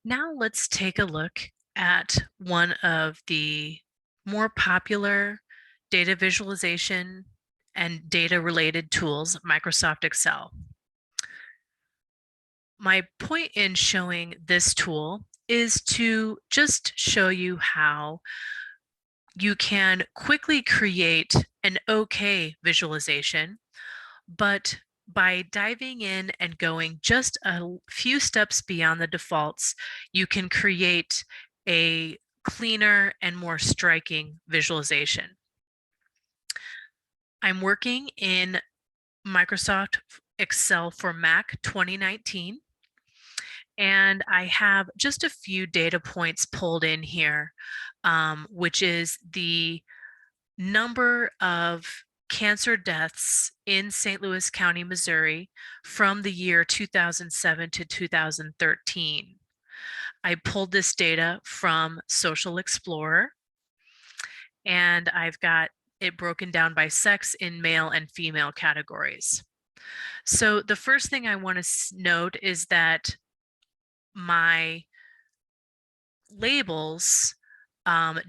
Now let's take a look at one of the more popular data visualization and data related tools, Microsoft Excel. My point in showing this tool is to just show you how you can quickly create an okay visualization, but by diving in and going just a few steps beyond the defaults, you can create a cleaner and more striking visualization. I'm working in Microsoft Excel for Mac 2019, and I have just a few data points pulled in here, which is the number of cancer deaths in St. Louis County, Missouri from the year 2007 to 2013. I pulled this data from Social Explorer, and I've got it broken down by sex in male and female categories. So the first thing I want to note is that my labels,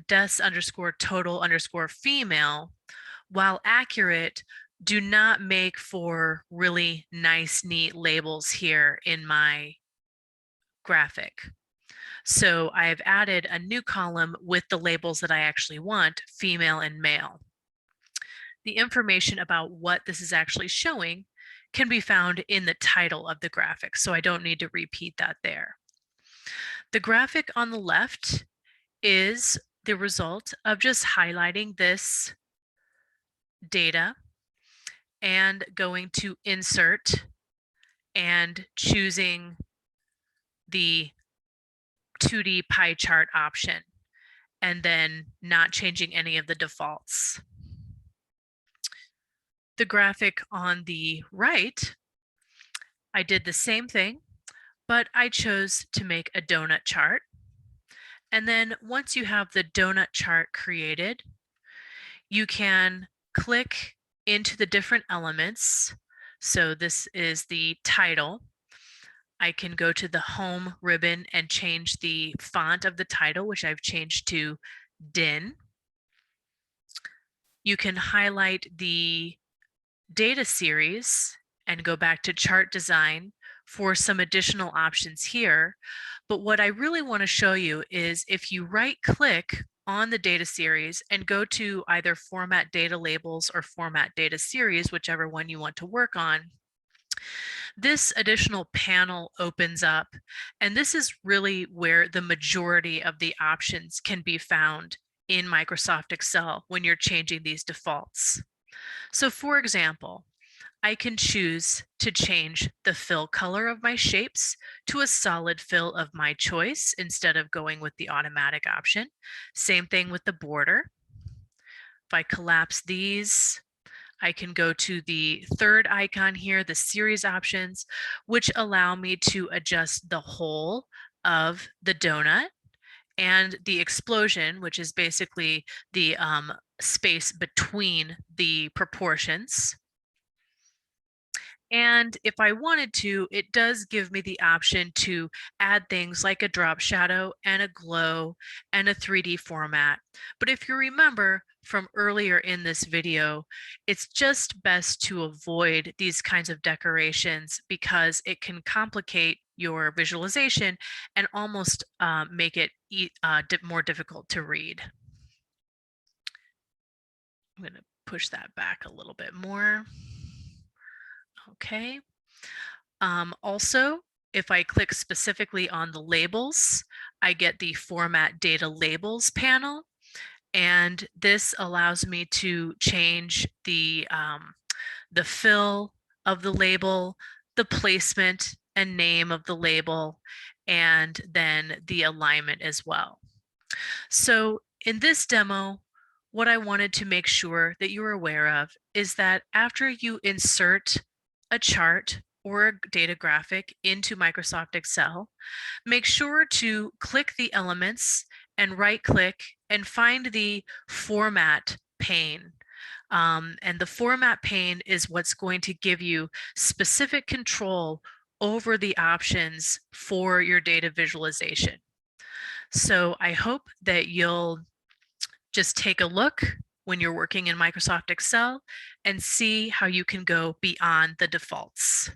deaths underscore total underscore female, while accurate, do not make for really nice, neat labels here in my graphic. So I've added a new column with the labels that I actually want, female and male. The information about what this is actually showing can be found in the title of the graphic, so I don't need to repeat that there. The graphic on the left is the result of just highlighting this data and going to insert and choosing the 2D pie chart option and then not changing any of the defaults. The graphic on the right, I did the same thing, but I chose to make a donut chart. And then once you have the donut chart created, you can click into the different elements. So this is the title. I can go to the home ribbon and change the font of the title, which I've changed to DIN. You can highlight the data series and go back to chart design for some additional options here. But what I really want to show you is if you right click on the data series and go to either format data labels or format data series, whichever one you want to work on, this additional panel opens up, and this is really where the majority of the options can be found in Microsoft Excel when you're changing these defaults. So for example, I can choose to change the fill color of my shapes to a solid fill of my choice instead of going with the automatic option. Same thing with the border. If I collapse these, I can go to the third icon here, the series options, which allow me to adjust the whole of the donut and the explosion, which is basically the space between the proportions. And if I wanted to, it does give me the option to add things like a drop shadow and a glow and a 3D format. But if you remember from earlier in this video, it's just best to avoid these kinds of decorations because it can complicate your visualization and almost make it more difficult to read. I'm going to push that back a little bit more. Okay. Also, if I click specifically on the labels, I get the Format Data Labels panel, and this allows me to change the fill of the label, the placement and name of the label, and then the alignment as well. So in this demo, what I wanted to make sure that you're aware of is that after you insert a chart or a data graphic into Microsoft Excel, make sure to click the elements and right-click and find the Format pane. And the Format pane is what's going to give you specific control over the options for your data visualization. So I hope that you'll just take a look when you're working in Microsoft Excel and see how you can go beyond the defaults.